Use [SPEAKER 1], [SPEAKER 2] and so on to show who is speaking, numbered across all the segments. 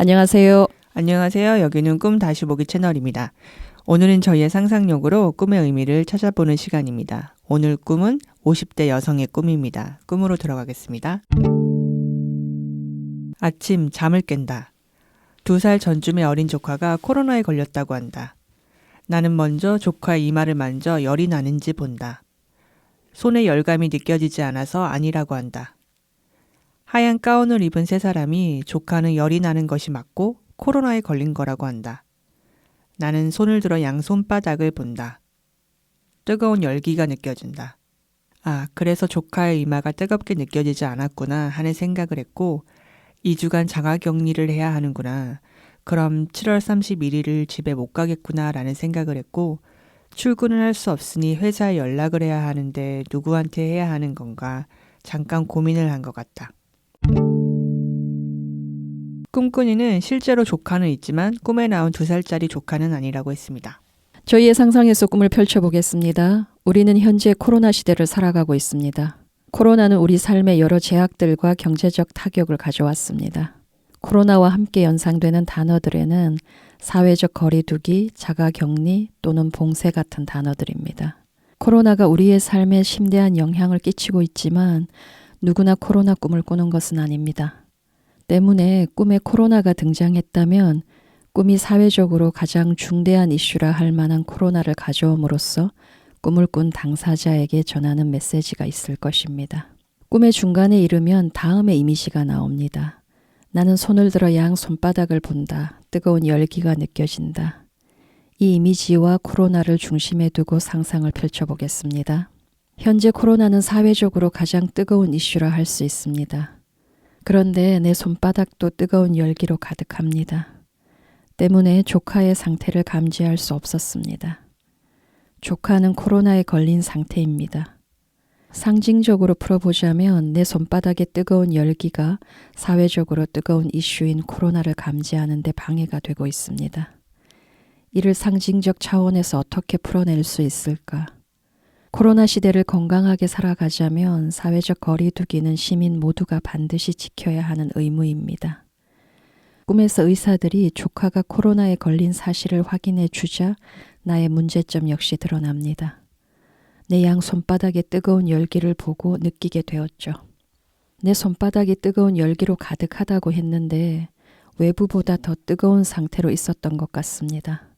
[SPEAKER 1] 안녕하세요.
[SPEAKER 2] 안녕하세요. 여기는 꿈 다시 보기 채널입니다. 오늘은 저희의 상상력으로 꿈의 의미를 찾아보는 시간입니다. 오늘 꿈은 50대 여성의 꿈입니다. 꿈으로 들어가겠습니다. 아침 잠을 깬다. 2살 전쯤의 어린 조카가 코로나에 걸렸다고 한다. 나는 먼저 조카의 이마를 만져 열이 나는지 본다. 손에 열감이 느껴지지 않아서 아니라고 한다. 하얀 가운을 입은 세 사람이 조카는 열이 나는 것이 맞고 코로나에 걸린 거라고 한다. 나는 손을 들어 양 손바닥을 본다. 뜨거운 열기가 느껴진다. 아, 그래서 조카의 이마가 뜨겁게 느껴지지 않았구나 하는 생각을 했고 2주간 자가격리를 해야 하는구나. 그럼 7월 31일을 집에 못 가겠구나 라는 생각을 했고 출근을 할 수 없으니 회사에 연락을 해야 하는데 누구한테 해야 하는 건가 잠깐 고민을 한 것 같다. 꿈꾸니는 실제로 조카는 있지만 꿈에 나온 2살짜리 조카는 아니라고 했습니다.
[SPEAKER 1] 저희의 상상에서 꿈을 펼쳐보겠습니다. 우리는 현재 코로나 시대를 살아가고 있습니다. 코로나는 우리 삶에 여러 제약들과 경제적 타격을 가져왔습니다. 코로나와 함께 연상되는 단어들에는 사회적 거리두기, 자가격리 또는 봉쇄 같은 단어들입니다. 코로나가 우리의 삶에 심대한 영향을 끼치고 있지만 누구나 코로나 꿈을 꾸는 것은 아닙니다. 때문에 꿈에 코로나가 등장했다면 꿈이 사회적으로 가장 중대한 이슈라 할 만한 코로나를 가져옴으로써 꿈을 꾼 당사자에게 전하는 메시지가 있을 것입니다. 꿈의 중간에 이르면 다음의 이미지가 나옵니다. 나는 손을 들어 양 손바닥을 본다. 뜨거운 열기가 느껴진다. 이 이미지와 코로나를 중심에 두고 상상을 펼쳐보겠습니다. 현재 코로나는 사회적으로 가장 뜨거운 이슈라 할 수 있습니다. 그런데 내 손바닥도 뜨거운 열기로 가득합니다. 때문에 조카의 상태를 감지할 수 없었습니다. 조카는 코로나에 걸린 상태입니다. 상징적으로 풀어보자면 내 손바닥의 뜨거운 열기가 사회적으로 뜨거운 이슈인 코로나를 감지하는 데 방해가 되고 있습니다. 이를 상징적 차원에서 어떻게 풀어낼 수 있을까? 코로나 시대를 건강하게 살아가자면 사회적 거리두기는 시민 모두가 반드시 지켜야 하는 의무입니다. 꿈에서 의사들이 조카가 코로나에 걸린 사실을 확인해 주자 나의 문제점 역시 드러납니다. 내 양 손바닥의 뜨거운 열기를 보고 느끼게 되었죠. 내 손바닥이 뜨거운 열기로 가득하다고 했는데 외부보다 더 뜨거운 상태로 있었던 것 같습니다.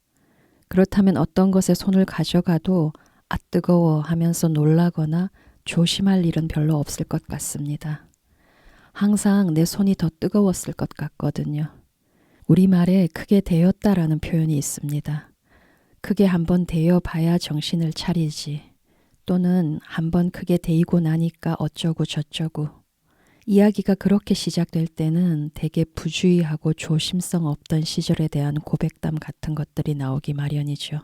[SPEAKER 1] 그렇다면 어떤 것에 손을 가져가도 아 뜨거워 하면서 놀라거나 조심할 일은 별로 없을 것 같습니다. 항상 내 손이 더 뜨거웠을 것 같거든요. 우리말에 크게 데였다라는 표현이 있습니다. 크게 한번 데여 봐야 정신을 차리지 또는 한번 크게 데이고 나니까 어쩌고 저쩌고 이야기가 그렇게 시작될 때는 되게 부주의하고 조심성 없던 시절에 대한 고백담 같은 것들이 나오기 마련이죠.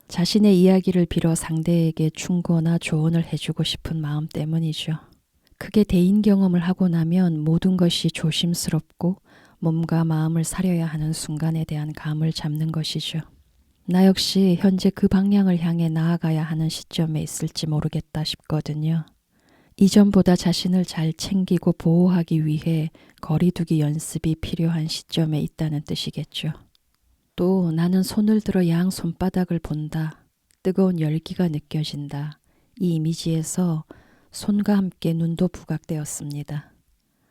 [SPEAKER 1] 자신의 이야기를 빌어 상대에게 충고나 조언을 해주고 싶은 마음 때문이죠. 크게 대인 경험을 하고 나면 모든 것이 조심스럽고 몸과 마음을 사려야 하는 순간에 대한 감을 잡는 것이죠. 나 역시 현재 그 방향을 향해 나아가야 하는 시점에 있을지 모르겠다 싶거든요. 이전보다 자신을 잘 챙기고 보호하기 위해 거리두기 연습이 필요한 시점에 있다는 뜻이겠죠. 또 나는 손을 들어 양 손바닥을 본다. 뜨거운 열기가 느껴진다. 이 이미지에서 손과 함께 눈도 부각되었습니다.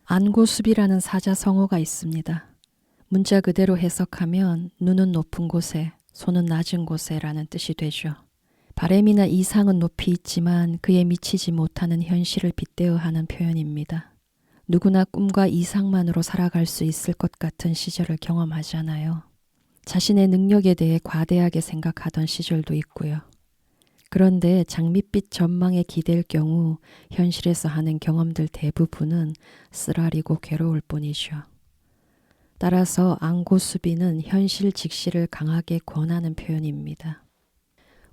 [SPEAKER 1] 안고수비라는 사자성어가 있습니다. 문자 그대로 해석하면 눈은 높은 곳에, 손은 낮은 곳에라는 뜻이 되죠. 바램이나 이상은 높이 있지만 그에 미치지 못하는 현실을 빗대어 하는 표현입니다. 누구나 꿈과 이상만으로 살아갈 수 있을 것 같은 시절을 경험하잖아요. 자신의 능력에 대해 과대하게 생각하던 시절도 있고요. 그런데 장밋빛 전망에 기댈 경우 현실에서 하는 경험들 대부분은 쓰라리고 괴로울 뿐이죠. 따라서 안고수비는 현실 직시를 강하게 권하는 표현입니다.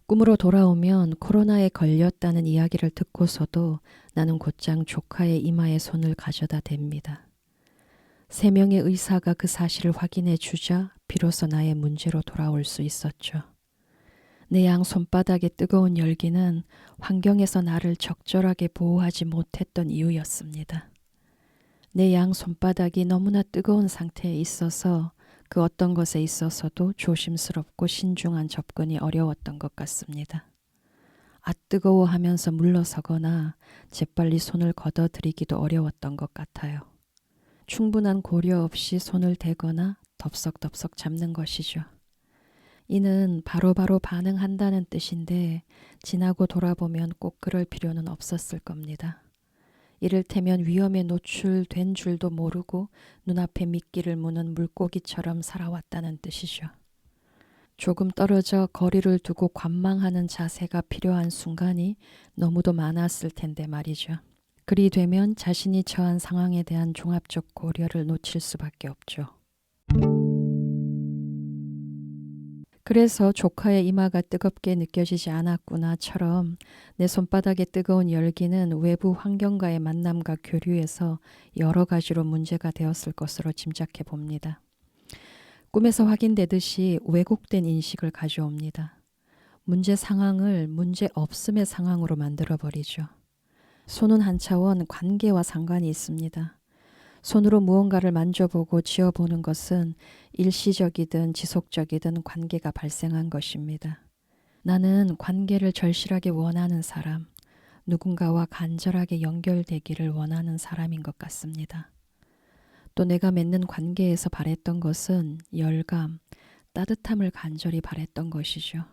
[SPEAKER 1] 꿈으로 돌아오면 코로나에 걸렸다는 이야기를 듣고서도 나는 곧장 조카의 이마에 손을 가져다 댑니다. 3명의 의사가 그 사실을 확인해 주자 비로소 나의 문제로 돌아올 수 있었죠. 내 양 손바닥의 뜨거운 열기는 환경에서 나를 적절하게 보호하지 못했던 이유였습니다. 내 양 손바닥이 너무나 뜨거운 상태에 있어서 그 어떤 것에 있어서도 조심스럽고 신중한 접근이 어려웠던 것 같습니다. 뜨거워하면서 물러서거나 재빨리 손을 걷어들이기도 어려웠던 것 같아요. 충분한 고려 없이 손을 대거나 덥석덥석 잡는 것이죠. 이는 바로바로 반응한다는 뜻인데 지나고 돌아보면 꼭 그럴 필요는 없었을 겁니다. 이를테면 위험에 노출된 줄도 모르고 눈앞에 미끼를 무는 물고기처럼 살아왔다는 뜻이죠. 조금 떨어져 거리를 두고 관망하는 자세가 필요한 순간이 너무도 많았을 텐데 말이죠. 그리 되면 자신이 처한 상황에 대한 종합적 고려를 놓칠 수밖에 없죠. 그래서 조카의 이마가 뜨겁게 느껴지지 않았구나처럼 내 손바닥의 뜨거운 열기는 외부 환경과의 만남과 교류에서 여러 가지로 문제가 되었을 것으로 짐작해 봅니다. 꿈에서 확인되듯이 왜곡된 인식을 가져옵니다. 문제 상황을 문제 없음의 상황으로 만들어버리죠. 손은 한 차원 관계와 상관이 있습니다. 손으로 무언가를 만져보고 쥐어보는 것은 일시적이든 지속적이든 관계가 발생한 것입니다. 나는 관계를 절실하게 원하는 사람, 누군가와 간절하게 연결되기를 원하는 사람인 것 같습니다. 또 내가 맺는 관계에서 바랬던 것은 열감, 따뜻함을 간절히 바랬던 것이죠.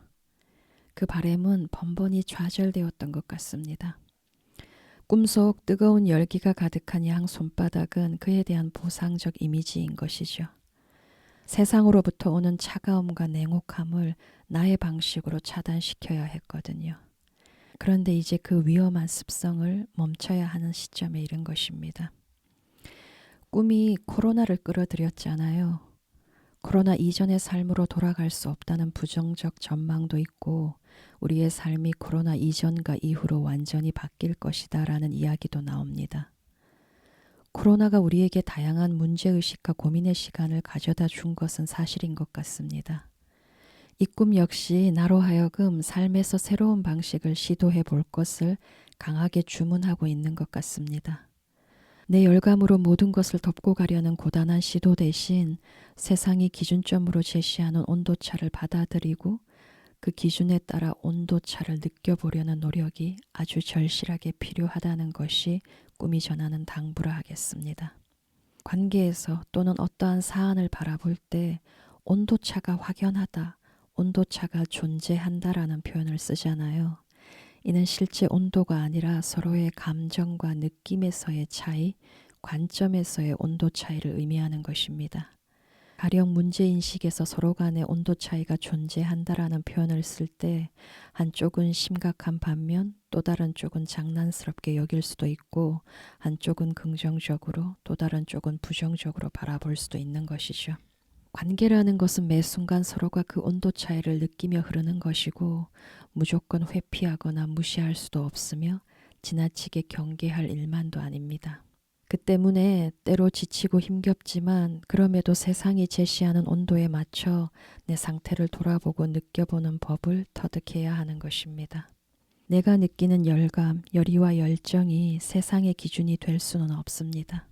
[SPEAKER 1] 그 바램은 번번이 좌절되었던 것 같습니다. 꿈속 뜨거운 열기가 가득한 양 손바닥은 그에 대한 보상적 이미지인 것이죠. 세상으로부터 오는 차가움과 냉혹함을 나의 방식으로 차단시켜야 했거든요. 그런데 이제 그 위험한 습성을 멈춰야 하는 시점에 이른 것입니다. 꿈이 코로나를 끌어들였잖아요. 코로나 이전의 삶으로 돌아갈 수 없다는 부정적 전망도 있고 우리의 삶이 코로나 이전과 이후로 완전히 바뀔 것이다 라는 이야기도 나옵니다. 코로나가 우리에게 다양한 문제의식과 고민의 시간을 가져다 준 것은 사실인 것 같습니다. 이 꿈 역시 나로 하여금 삶에서 새로운 방식을 시도해 볼 것을 강하게 주문하고 있는 것 같습니다. 내 열감으로 모든 것을 덮고 가려는 고단한 시도 대신 세상이 기준점으로 제시하는 온도차를 받아들이고 그 기준에 따라 온도차를 느껴보려는 노력이 아주 절실하게 필요하다는 것이 꿈이 전하는 당부라 하겠습니다. 관계에서 또는 어떠한 사안을 바라볼 때 온도차가 확연하다, 온도차가 존재한다라는 표현을 쓰잖아요. 이는 실제 온도가 아니라 서로의 감정과 느낌에서의 차이, 관점에서의 온도 차이를 의미하는 것입니다. 가령 문제인식에서 서로 간의 온도 차이가 존재한다라는 표현을 쓸 때 한쪽은 심각한 반면 또 다른 쪽은 장난스럽게 여길 수도 있고 한쪽은 긍정적으로 또 다른 쪽은 부정적으로 바라볼 수도 있는 것이죠. 관계라는 것은 매 순간 서로가 그 온도 차이를 느끼며 흐르는 것이고 무조건 회피하거나 무시할 수도 없으며 지나치게 경계할 일만도 아닙니다. 그 때문에 때로 지치고 힘겹지만 그럼에도 세상이 제시하는 온도에 맞춰 내 상태를 돌아보고 느껴보는 법을 터득해야 하는 것입니다. 내가 느끼는 열감, 열의와 열정이 세상의 기준이 될 수는 없습니다.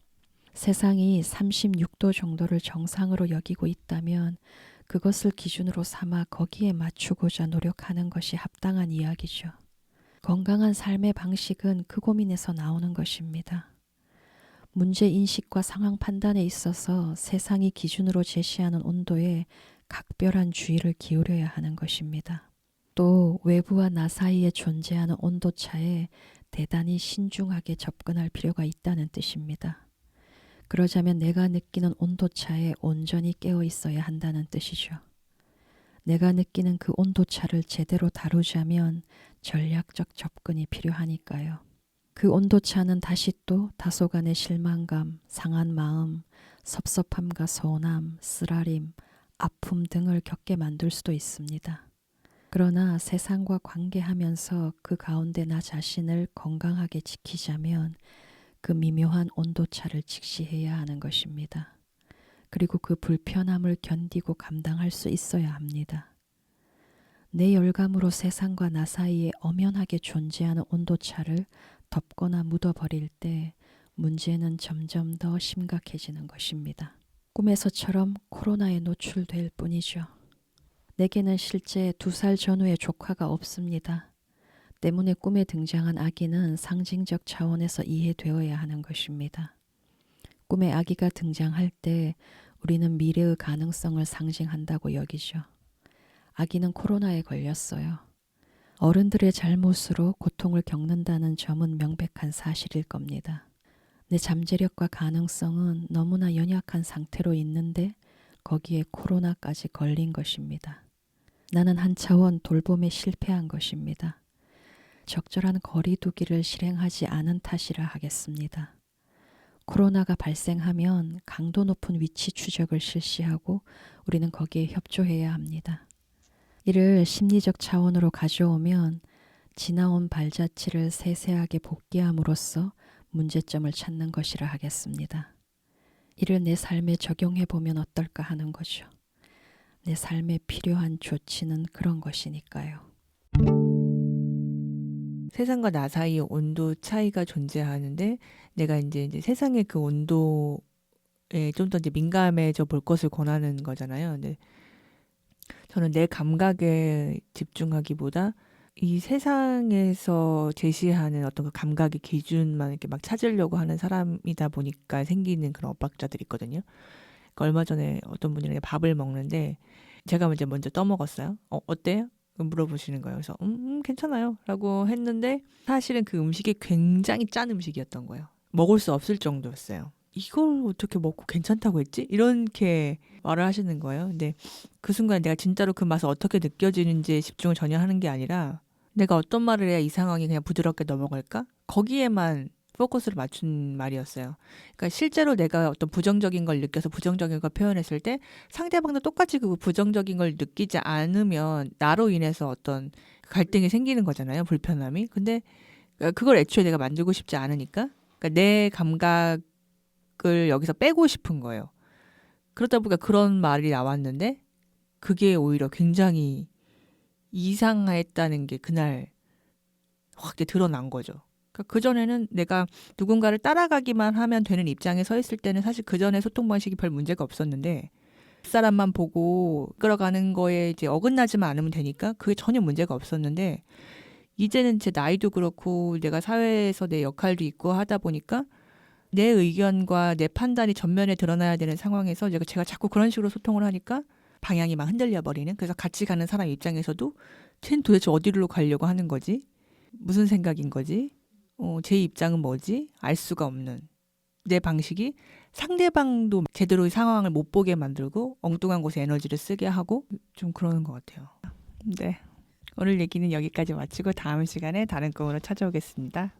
[SPEAKER 1] 세상이 36도 정도를 정상으로 여기고 있다면 그것을 기준으로 삼아 거기에 맞추고자 노력하는 것이 합당한 이야기죠. 건강한 삶의 방식은 그 고민에서 나오는 것입니다. 문제인식과 상황 판단에 있어서 세상이 기준으로 제시하는 온도에 각별한 주의를 기울여야 하는 것입니다. 또 외부와 나 사이에 존재하는 온도차에 대단히 신중하게 접근할 필요가 있다는 뜻입니다. 그러자면 내가 느끼는 온도차에 온전히 깨어 있어야 한다는 뜻이죠. 내가 느끼는 그 온도차를 제대로 다루자면 전략적 접근이 필요하니까요. 그 온도차는 다시 또 다소간의 실망감, 상한 마음, 섭섭함과 서운함, 쓰라림, 아픔 등을 겪게 만들 수도 있습니다. 그러나 세상과 관계하면서 그 가운데 나 자신을 건강하게 지키자면 그 미묘한 온도차를 직시해야 하는 것입니다. 그리고 그 불편함을 견디고 감당할 수 있어야 합니다. 내 열감으로 세상과 나 사이에 엄연하게 존재하는 온도차를 덮거나 묻어버릴 때 문제는 점점 더 심각해지는 것입니다. 꿈에서처럼 코로나에 노출될 뿐이죠. 내게는 실제 2살 전후의 조카가 없습니다. 때문에 꿈에 등장한 아기는 상징적 차원에서 이해되어야 하는 것입니다. 꿈에 아기가 등장할 때 우리는 미래의 가능성을 상징한다고 여기죠. 아기는 코로나에 걸렸어요. 어른들의 잘못으로 고통을 겪는다는 점은 명백한 사실일 겁니다. 내 잠재력과 가능성은 너무나 연약한 상태로 있는데 거기에 코로나까지 걸린 것입니다. 나는 한 차원 돌봄에 실패한 것입니다. 적절한 거리두기를 실행하지 않은 탓이라 하겠습니다. 코로나가 발생하면 강도 높은 위치 추적을 실시하고 우리는 거기에 협조해야 합니다. 이를 심리적 차원으로 가져오면 지나온 발자취를 세세하게 복귀함으로써 문제점을 찾는 것이라 하겠습니다. 이를 내 삶에 적용해 보면 어떨까 하는 거죠. 내 삶에 필요한 조치는 그런 것이니까요.
[SPEAKER 2] 세상과 나 사이에 온도 차이가 존재하는데 내가 이제 세상의 그 온도에 좀 더 이제 민감해져 볼 것을 권하는 거잖아요. 근데 저는 내 감각에 집중하기보다 이 세상에서 제시하는 어떤 그 감각의 기준만 이렇게 막 찾으려고 하는 사람이다 보니까 생기는 그런 엇박자들이 있거든요. 그러니까 얼마 전에 어떤 분이랑 밥을 먹는데 제가 이제 먼저 떠먹었어요. 어때요? 물어보시는 거예요. 그래서 괜찮아요 라고 했는데 사실은 그 음식이 굉장히 짠 음식이었던 거예요. 먹을 수 없을 정도였어요. 이걸 어떻게 먹고 괜찮다고 했지? 이렇게 말을 하시는 거예요. 근데 그 순간 내가 진짜로 그 맛을 어떻게 느껴지는지에 집중을 전혀 하는 게 아니라 내가 어떤 말을 해야 이 상황이 그냥 부드럽게 넘어갈까? 거기에만 포커스를 맞춘 말이었어요. 그러니까 실제로 내가 어떤 부정적인 걸 느껴서 부정적인 걸 표현했을 때 상대방도 똑같이 그 부정적인 걸 느끼지 않으면 나로 인해서 어떤 갈등이 생기는 거잖아요. 불편함이. 근데 그걸 애초에 내가 만들고 싶지 않으니까 그러니까 내 감각을 여기서 빼고 싶은 거예요. 그러다 보니까 그런 말이 나왔는데 그게 오히려 굉장히 이상했다는 게 그날 확 드러난 거죠. 그러니까 그전에는 내가 누군가를 따라가기만 하면 되는 입장에 서 있을 때는 사실 그전에 소통 방식이 별 문제가 없었는데 그 사람만 보고 끌어가는 거에 이제 어긋나지만 않으면 되니까 그게 전혀 문제가 없었는데 이제는 제 나이도 그렇고 내가 사회에서 내 역할도 있고 하다 보니까 내 의견과 내 판단이 전면에 드러나야 되는 상황에서 제가 자꾸 그런 식으로 소통을 하니까 방향이 막 흔들려 버리는. 그래서 같이 가는 사람 입장에서도 쟤는 도대체 어디로 가려고 하는 거지? 무슨 생각인 거지? 제 입장은 뭐지? 알 수가 없는 내 방식이 상대방도 제대로 상황을 못 보게 만들고 엉뚱한 곳에 에너지를 쓰게 하고 좀 그러는 것 같아요. 네. 오늘 얘기는 여기까지 마치고 다음 시간에 다른 꿈으로 찾아오겠습니다.